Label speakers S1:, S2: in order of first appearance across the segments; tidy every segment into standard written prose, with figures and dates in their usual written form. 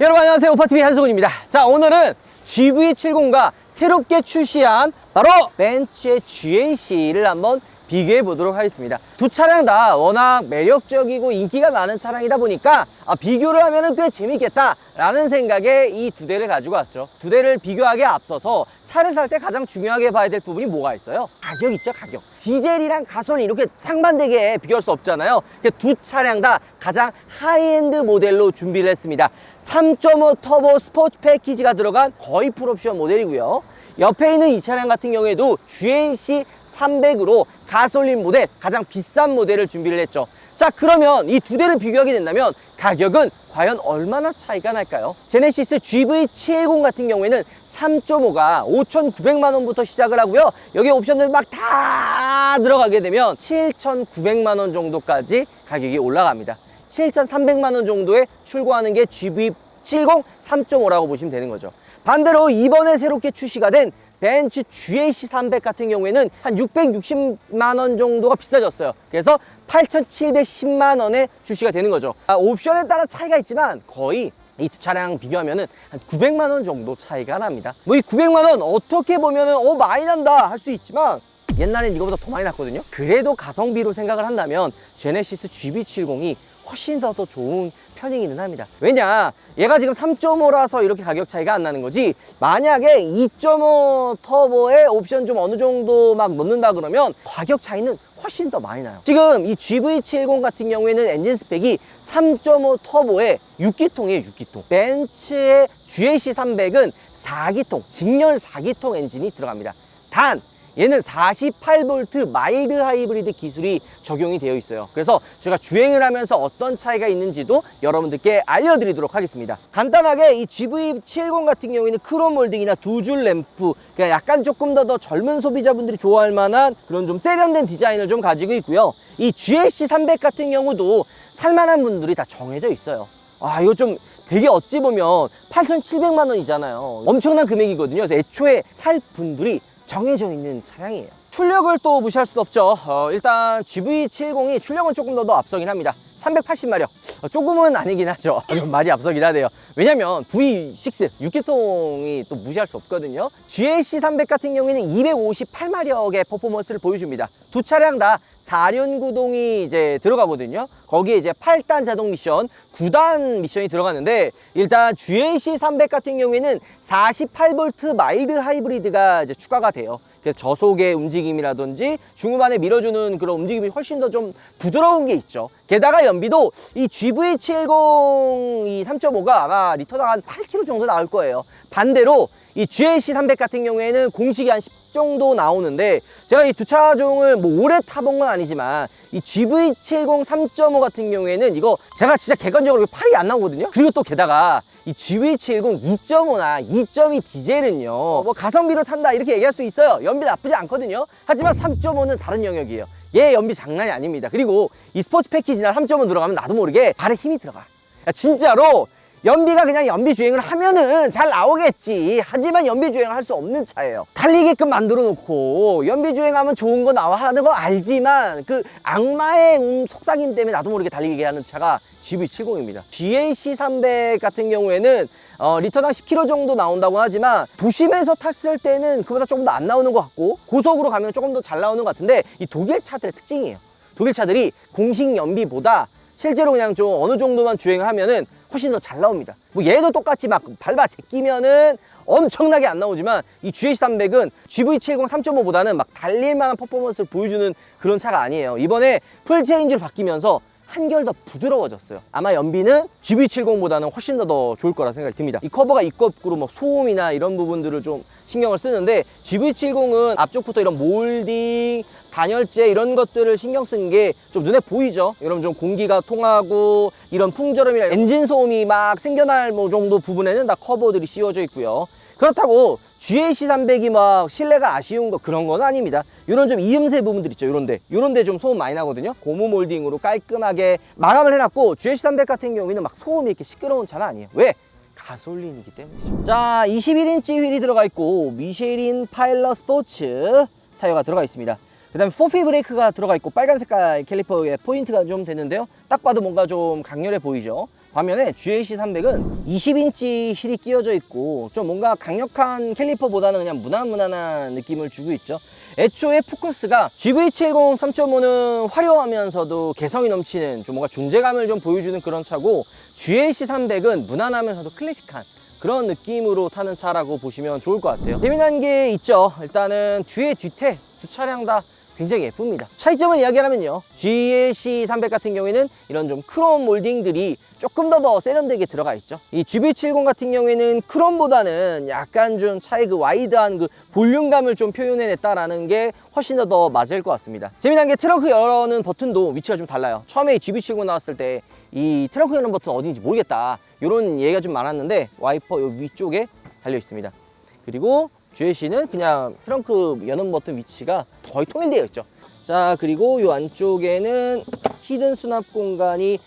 S1: 여러분 안녕하세요, 오파TV 한승훈입니다. 자, 오늘은 GV70과 새롭게 출시한 바로 벤츠의 GLC를 한번 비교해 보도록 하겠습니다. 두 차량 다 워낙 매력적이고 인기가 많은 차량이다 보니까 비교를 하면 꽤 재밌겠다 라는 생각에 이 두 대를 가지고 왔죠. 두 대를 비교하기에 앞서서 차를 살 때 가장 중요하게 봐야 될 부분이 뭐가 있어요? 가격 있죠, 가격. 디젤이랑 가솔린 이렇게 상반되게 비교할 수 없잖아요. 두 차량 다 가장 하이엔드 모델로 준비를 했습니다. 3.5 터보 스포츠 패키지가 들어간 거의 풀옵션 모델이고요. 옆에 있는 이 차량 같은 경우에도 GLC 300으로 가솔린 모델, 가장 비싼 모델을 준비를 했죠. 자, 그러면 이 두 대를 비교하게 된다면 가격은 과연 얼마나 차이가 날까요? 제네시스 GV70 같은 경우에는 3.5가 5,900만 원부터 시작을 하고요. 여기 옵션들 막 다 들어가게 되면 7,900만 원 정도까지 가격이 올라갑니다. 7,300만 원 정도에 출고하는 게 GV70 3.5라고 보시면 되는 거죠. 반대로 이번에 새롭게 출시가 된 벤츠 GLC 300 같은 경우에는 한 660만 원 정도가 비싸졌어요. 그래서 8,710만 원에 출시가 되는 거죠. 옵션에 따라 차이가 있지만 거의 이 두 차량 비교하면은 한 900만 원 정도 차이가 납니다. 뭐 이 900만 원 어떻게 보면은 많이 난다 할 수 있지만 옛날엔 이거보다 더 많이 났거든요. 그래도 가성비로 생각을 한다면 제네시스 GV70이 훨씬 더 좋은 편이기는 합니다. 왜냐, 얘가 지금 3.5라서 이렇게 가격 차이가 안 나는 거지, 만약에 2.5 터보에 옵션 좀 어느 정도 막 넣는다 그러면 가격 차이는 훨씬 더 많이 나요. 지금 이 GV70 같은 경우에는 엔진 스펙이 3.5 터보에 6기통이에요, 6기통. 벤츠의 GLC 300은 4기통, 직렬 4기통 엔진이 들어갑니다. 단 얘는 48V 마일드 하이브리드 기술이 적용이 되어 있어요. 그래서 제가 주행을 하면서 어떤 차이가 있는지도 여러분들께 알려드리도록 하겠습니다. 간단하게 이 GV70 같은 경우에는 크롬 몰딩이나 두 줄 램프, 그러니까 약간 조금 더 젊은 소비자분들이 좋아할 만한 그런 좀 세련된 디자인을 좀 가지고 있고요. 이 GLC 300 같은 경우도 살만한 분들이 다 정해져 있어요. 이거 좀 되게 어찌 보면 8,700만 원이잖아요. 엄청난 금액이거든요. 그래서 애초에 살 분들이 정해져 있는 차량이에요. 출력을 또 무시할 수 없죠. 일단 GV70이 출력은 조금 더 앞서긴 합니다. 380마력. 조금은 아니긴 하죠. 많이 앞서긴 하네요. 왜냐면 V6 6기통이 또 무시할 수 없거든요. GLC 300 같은 경우에는 258마력의 퍼포먼스를 보여줍니다. 두 차량 다 4륜 구동이 이제 들어가거든요. 거기에 이제 8단 자동 미션, 9단 미션이 들어가는데, 일단 GLC 300 같은 경우에는 48V 마일드 하이브리드가 이제 추가가 돼요. 그래서 저속의 움직임이라든지 중후반에 밀어주는 그런 움직임이 훨씬 더 좀 부드러운 게 있죠. 게다가 연비도 이 GV70 이 3.5가 아마 리터당 한 8km 정도 나올 거예요. 반대로 이 GLC 300 같은 경우에는 공식이 한 10 정도 나오는데, 제가 이 두 차종을 뭐 오래 타본 건 아니지만 이 GV70 3.5 같은 경우에는 이거 제가 진짜 객관적으로 팔이 안 나오거든요. 그리고 또 게다가 이 GV70 2.5나 2.2 디젤은요, 뭐 가성비로 탄다 이렇게 얘기할 수 있어요. 연비 나쁘지 않거든요. 하지만 3.5는 다른 영역이에요. 얘 연비 장난이 아닙니다. 그리고 이 스포츠 패키지나 3.5 들어가면 나도 모르게 발에 힘이 들어가. 진짜로 연비가 그냥 연비 주행을 하면은 잘 나오겠지. 하지만 연비 주행을 할 수 없는 차예요. 달리게끔 만들어 놓고 연비 주행하면 좋은 거 나와 하는 거 알지만 그 악마의 속삭임 때문에 나도 모르게 달리게 하는 차가 GV70입니다. GLC 300 같은 경우에는 리터당 10km 정도 나온다고 하지만 도심에서 탔을 때는 그보다 조금 더 안 나오는 것 같고, 고속으로 가면 조금 더 잘 나오는 것 같은데, 이 독일 차들의 특징이에요. 독일 차들이 공식 연비보다 실제로 그냥 좀 어느 정도만 주행을 하면은 훨씬 더 잘 나옵니다. 뭐 얘도 똑같이 막 밟아 제끼면은 엄청나게 안 나오지만 이 GLC 300은 GV70 3.5보다는 막 달릴만한 퍼포먼스를 보여주는 그런 차가 아니에요. 이번에 풀 체인지로 바뀌면서 한결 더 부드러워졌어요. 아마 연비는 GV70보다는 훨씬 더 좋을 거라 생각이 듭니다. 이 커버가 입겁으로 뭐 소음이나 이런 부분들을 좀 신경을 쓰는데, GV70은 앞쪽부터 이런 몰딩, 단열재 이런 것들을 신경 쓴 게 좀 눈에 보이죠. 여러분 좀 공기가 통하고 이런 풍절음이나 엔진 소음이 막 생겨날 뭐 정도 부분에는 다 커버들이 씌워져 있고요. 그렇다고 GLC 300이 막 실내가 아쉬운 거 그런 건 아닙니다. 이런 좀 이음새 부분들 있죠. 요런데 좀 소음 많이 나거든요. 고무 몰딩으로 깔끔하게 마감을 해놨고, GLC 300 같은 경우에는 막 소음이 이렇게 시끄러운 차는 아니에요. 왜? 가솔린이기 때문이죠. 자, 21인치 휠이 들어가 있고 미쉐린 파일럿 스포츠 타이어가 들어가 있습니다. 그 다음에 4피 브레이크가 들어가 있고 빨간 색깔 캘리퍼에 포인트가 좀 되는데요. 딱 봐도 뭔가 좀 강렬해 보이죠. 반면에 GAC300은 20인치 휠이 끼워져 있고 좀 뭔가 강력한 캘리퍼보다는 그냥 무난무난한 느낌을 주고 있죠. 애초에 포커스가 GV70 3.5는 화려하면서도 개성이 넘치는 좀 뭔가 존재감을 좀 보여주는 그런 차고, GAC300은 무난하면서도 클래식한 그런 느낌으로 타는 차라고 보시면 좋을 것 같아요. 재미난 게 있죠. 일단은 뒤에 뒤태 두 차량 다 굉장히 예쁩니다. 차이점을 이야기하면요, GAC300 같은 경우에는 이런 좀 크롬 몰딩들이 조금 더 세련되게 들어가 있죠. 이 GV70 같은 경우에는 크롬보다는 약간 좀 차의 그 와이드한 그 볼륨감을 좀 표현해냈다라는 게 훨씬 더 맞을 것 같습니다. 재미난 게 트렁크 여는 버튼도 위치가 좀 달라요. 처음에 GV70 나왔을 때 이 트렁크 여는 버튼 어딘지 모르겠다 이런 얘기가 좀 많았는데, 와이퍼 요 위쪽에 달려 있습니다. 그리고 GAC는 그냥 트렁크 여는 버튼 위치가 거의 통일되어 있죠. 자, 그리고 이 안쪽에는 히든 수납 공간이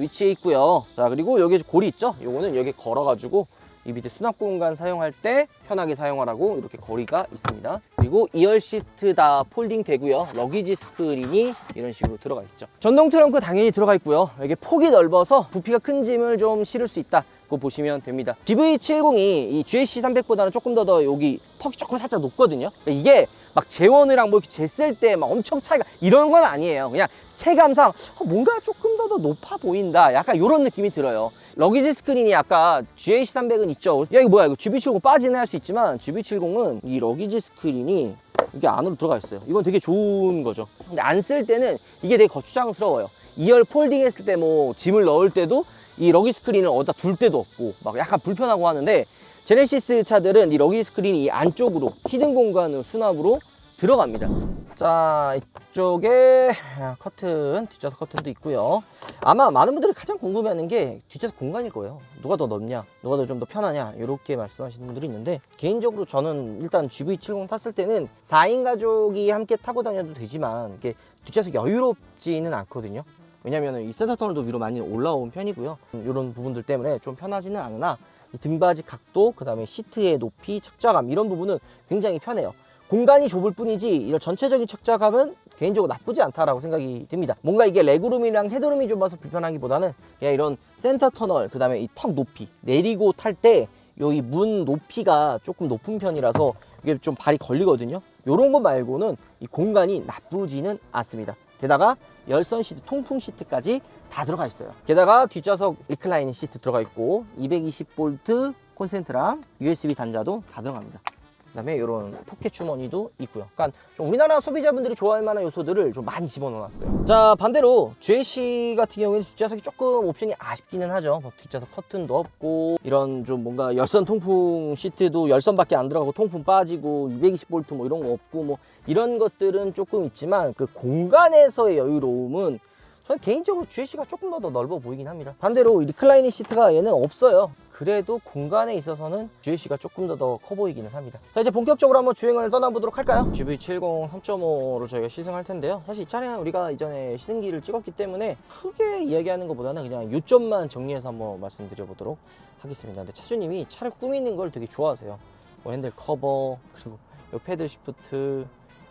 S1: 위치해 있고요. 자, 그리고 여기 고리 있죠. 요거는 여기 걸어가지고 이 밑에 수납 공간 사용할 때 편하게 사용하라고 이렇게 거리가 있습니다. 그리고 2열 시트 다 폴딩 되고요. 러기지 스크린이 이런 식으로 들어가 있죠. 전동 트렁크 당연히 들어가 있고요. 이게 폭이 넓어서 부피가 큰 짐을 좀 실을 수 있다 고 보시면 됩니다. GV70이 이 GAC300보다는 조금 더 여기 턱이 조금 살짝 높거든요. 그러니까 이게 막 재원이랑 뭐 이렇게 쟀을 때 막 엄청 차이가 이런 건 아니에요. 그냥 체감상 뭔가 조금 더 높아 보인다, 약간 이런 느낌이 들어요. 러기지 스크린이 아까 GAC300은 있죠. 야, 이거 뭐야, 이거 GV70 빠지네 할 수 있지만 GV70은 이 러기지 스크린이 이게 안으로 들어가 있어요. 이건 되게 좋은 거죠. 근데 안 쓸 때는 이게 되게 거추장스러워요. 2열 폴딩 했을 때 뭐 짐을 넣을 때도 이 러기 스크린을 어디다 둘 데도 없고 막 약간 불편하고 하는데, 제네시스 차들은 이 러기 스크린이 이 안쪽으로 히든 공간으로 수납으로 들어갑니다. 자, 이쪽에 커튼, 뒷좌석 커튼도 있고요. 아마 많은 분들이 가장 궁금해하는 게 뒷좌석 공간일 거예요. 누가 더 넓냐, 누가 더 좀 더 편하냐, 이렇게 말씀하시는 분들이 있는데, 개인적으로 저는 일단 GV70 탔을 때는 4인 가족이 함께 타고 다녀도 되지만 이게 뒷좌석이 여유롭지는 않거든요. 왜냐면 이 센터터널도 위로 많이 올라온 편이고요. 이런 부분들 때문에 좀 편하지는 않으나, 이 등받이 각도, 그 다음에 시트의 높이, 착좌감 이런 부분은 굉장히 편해요. 공간이 좁을 뿐이지 이런 전체적인 착좌감은 개인적으로 나쁘지 않다라고 생각이 듭니다. 뭔가 이게 레그룸이랑 헤드룸이 좁아서 불편하기보다는 그냥 이런 센터터널, 그 다음에 이 턱 높이, 내리고 탈 때 이 문 높이가 조금 높은 편이라서 이게 좀 발이 걸리거든요. 이런 거 말고는 이 공간이 나쁘지는 않습니다. 게다가 열선 시트, 통풍 시트까지 다 들어가 있어요. 게다가 뒷좌석 리클라이닝 시트 들어가 있고 220V 콘센트랑 USB 단자도 다 들어갑니다. 그 다음에 이런 포켓 주머니도 있고요. 그러니까 좀 우리나라 소비자분들이 좋아할 만한 요소들을 좀 많이 집어넣어놨어요. 자, 반대로 GAC 같은 경우에는 뒷좌석이 조금 옵션이 아쉽기는 하죠. 뭐 뒷좌석 커튼도 없고, 이런 좀 뭔가 열선 통풍 시트도 열선밖에 안 들어가고 통풍 빠지고 220V 뭐 이런 거 없고, 뭐 이런 것들은 조금 있지만 그 공간에서의 여유로움은 저는 개인적으로 GAC가 조금 더 넓어 보이긴 합니다. 반대로 리클라이닝 시트가 얘는 없어요. 그래도 공간에 있어서는 GAC가 조금 더 커 보이기는 합니다. 자, 이제 본격적으로 한번 주행을 떠나보도록 할까요? GV70 3.5를 저희가 시승할 텐데요. 사실 이 차량 우리가 이전에 시승기를 찍었기 때문에 크게 이야기하는 것보다는 그냥 요점만 정리해서 한번 말씀드려 보도록 하겠습니다. 근데 차주님이 차를 꾸미는 걸 되게 좋아하세요. 뭐 핸들 커버, 그리고 요 패들 시프트,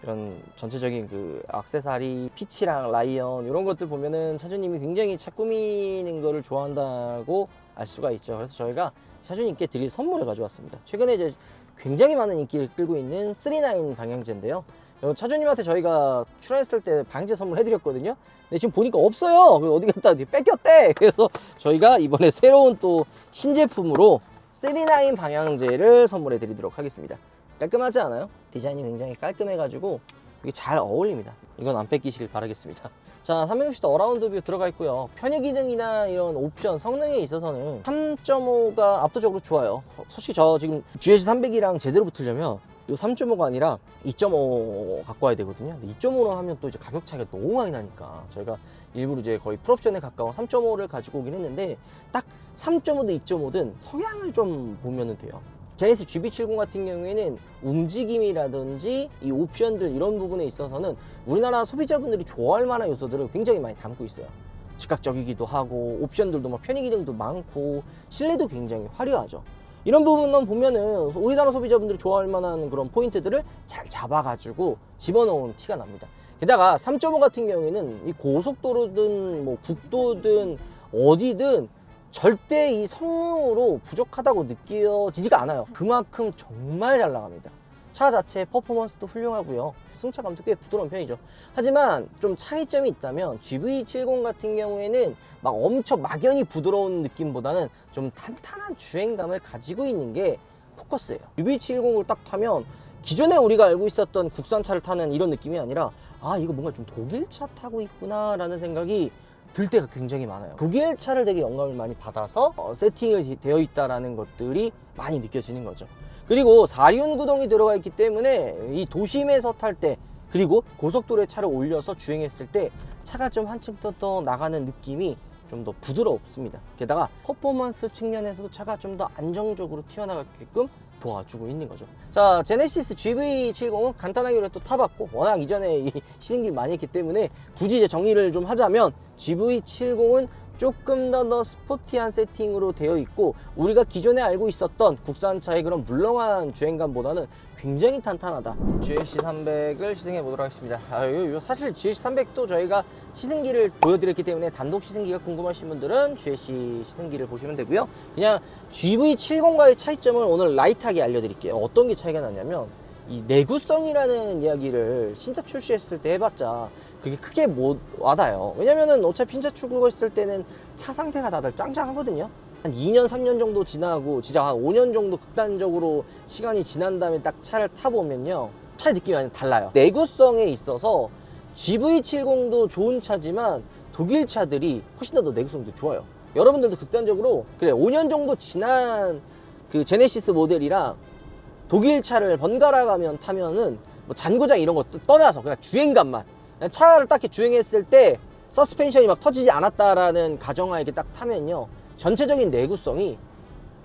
S1: 이런 전체적인 그 액세서리, 피치랑 라이언 이런 것들 보면은 차주님이 굉장히 차 꾸미는 거를 좋아한다고 알 수가 있죠. 그래서 저희가 차주님께 드릴 선물을 가져왔습니다. 최근에 이제 굉장히 많은 인기를 끌고 있는 39 방향제인데요. 차주님한테 저희가 출연했을 때 방향제 선물 해드렸거든요. 근데 지금 보니까 없어요. 어디 갔다 뺏겼대. 그래서 저희가 이번에 새로운 또 신제품으로 39 방향제를 선물해 드리도록 하겠습니다. 깔끔하지 않아요? 디자인이 굉장히 깔끔해가지고 되게 잘 어울립니다. 이건 안 뺏기시길 바라겠습니다. 자, 360도 어라운드 뷰 들어가 있고요. 편의 기능이나 이런 옵션, 성능에 있어서는 3.5가 압도적으로 좋아요. 솔직히 저 지금 GAC300이랑 제대로 붙으려면 이 3.5가 아니라 2.5 갖고 와야 되거든요. 근데 2.5로 하면 또 이제 가격 차이가 너무 많이 나니까 저희가 일부러 이제 거의 풀옵션에 가까운 3.5를 가지고 오긴 했는데, 딱 3.5든 2.5든 성향을 좀 보면은 돼요. 제네시스 GV70 같은 경우에는 움직임이라든지 이 옵션들 이런 부분에 있어서는 우리나라 소비자분들이 좋아할 만한 요소들을 굉장히 많이 담고 있어요. 즉각적이기도 하고, 옵션들도 막 편의 기능도 많고, 실내도 굉장히 화려하죠. 이런 부분만 보면은 우리나라 소비자분들이 좋아할 만한 그런 포인트들을 잘 잡아가지고 집어넣은 티가 납니다. 게다가 3.5 같은 경우에는 이 고속도로든 뭐 국도든 어디든 절대 이 성능으로 부족하다고 느껴지지가 않아요. 그만큼 정말 잘 나갑니다. 차 자체의 퍼포먼스도 훌륭하고요. 승차감도 꽤 부드러운 편이죠. 하지만 좀 차이점이 있다면 GV70 같은 경우에는 막 엄청 막연히 부드러운 느낌보다는 좀 탄탄한 주행감을 가지고 있는 게 포커스예요. GV70을 딱 타면 기존에 우리가 알고 있었던 국산차를 타는 이런 느낌이 아니라 아, 이거 뭔가 좀 독일차 타고 있구나 라는 생각이 들 때가 굉장히 많아요. 독일차를 되게 영감을 많이 받아서 세팅이 되어 있다는 것들이 많이 느껴지는 거죠. 그리고 4륜 구동이 들어가 있기 때문에 이 도심에서 탈 때, 그리고 고속도로에 차를 올려서 주행했을 때 차가 좀 한층 더 나가는 느낌이 좀 더 부드럽습니다. 게다가 퍼포먼스 측면에서도 차가 좀 더 안정적으로 튀어나가게끔 도와주고 있는 거죠. 자, 제네시스 GV70은 간단하게 또 타봤고, 워낙 이전에 이 시승기를 많이 했기 때문에 굳이 이제 정리를 좀 하자면 GV70은 조금 더 스포티한 세팅으로 되어 있고, 우리가 기존에 알고 있었던 국산차의 그런 물렁한 주행감보다는 굉장히 탄탄하다. GLC300을 시승해 보도록 하겠습니다. 사실 GLC300도 저희가 시승기를 보여드렸기 때문에 단독 시승기가 궁금하신 분들은 GLC 시승기를 보시면 되고요. 그냥 GV70과의 차이점을 오늘 라이트하게 알려드릴게요. 어떤 게 차이가 나냐면, 이 내구성이라는 이야기를 신차 출시했을 때 해봤자 그게 크게 못 와닿아요. 왜냐면은 어차피 신차 출고했을 때는 차 상태가 다들 짱짱하거든요. 한 2년 3년 정도 지나고 진짜 한 5년 정도 극단적으로 시간이 지난 다음에 딱 차를 타보면요, 차의 느낌이 완전 달라요. 내구성에 있어서 GV70도 좋은 차지만 독일 차들이 훨씬 더 내구성도 좋아요. 여러분들도 극단적으로 그래 5년 정도 지난 그 제네시스 모델이랑 독일 차를 번갈아 가면 타면은 뭐 잔고장 이런 것도 떠나서 그냥 주행감만, 그냥 차를 딱 이렇게 주행했을 때 서스펜션이 막 터지지 않았다라는 가정하에 이렇게 딱 타면요, 전체적인 내구성이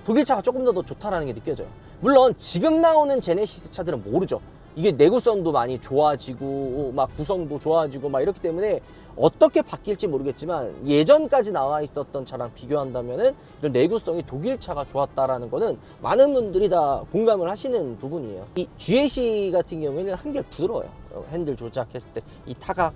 S1: 독일 차가 조금 더 좋다라는 게 느껴져요. 물론 지금 나오는 제네시스 차들은 모르죠. 이게 내구성도 많이 좋아지고 막 구성도 좋아지고 막 이렇기 때문에 어떻게 바뀔지 모르겠지만, 예전까지 나와 있었던 차랑 비교한다면은 이런 내구성이 독일 차가 좋았다라는 거는 많은 분들이 다 공감을 하시는 부분이에요. 이 GLC 같은 경우에는 한결 부드러워요. 핸들 조작했을 때 이 타각,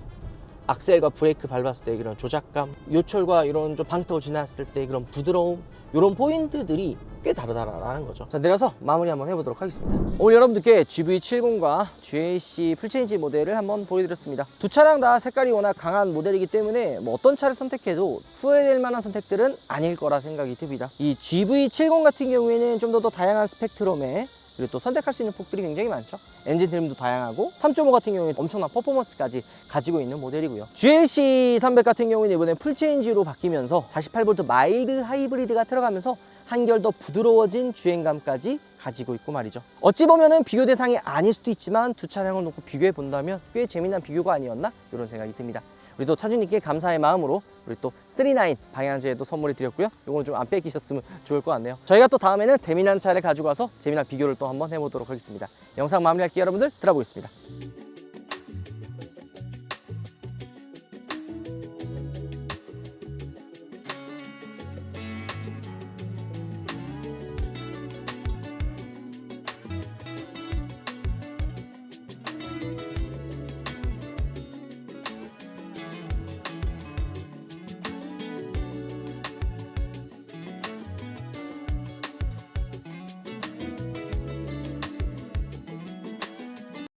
S1: 악셀과 브레이크 밟았을 때 그런 조작감, 요철과 이런 좀 방턱을 지났을 때 그런 부드러움, 이런 포인트들이 꽤 다르다라는 거죠. 자, 내려서 마무리 한번 해보도록 하겠습니다. 오늘 여러분들께 GV70과 GLC 풀체인지 모델을 한번 보여드렸습니다. 두 차량 다 색깔이 워낙 강한 모델이기 때문에 뭐 어떤 차를 선택해도 후회될 만한 선택들은 아닐 거라 생각이 듭니다. 이 GV70 같은 경우에는 좀 더 다양한 스펙트럼에, 그리고 또 선택할 수 있는 폭들이 굉장히 많죠. 엔진 트림도 다양하고 3.5 같은 경우에 엄청난 퍼포먼스까지 가지고 있는 모델이고요. GLC300 같은 경우는 이번에 풀체인지로 바뀌면서 48V 마일드 하이브리드가 들어가면서 한결 더 부드러워진 주행감까지 가지고 있고 말이죠. 어찌 보면은 비교 대상이 아닐 수도 있지만 두 차량을 놓고 비교해 본다면 꽤 재미난 비교가 아니었나, 이런 생각이 듭니다. 우리 또 차주님께 감사의 마음으로 우리 또 39 방향제도 선물해 드렸고요. 이거는 좀 안 뺏기셨으면 좋을 것 같네요. 저희가 또 다음에는 재미난 차를 가지고 와서 재미난 비교를 또 한번 해보도록 하겠습니다. 영상 마무리할게요. 여러분들 들어보겠습니다.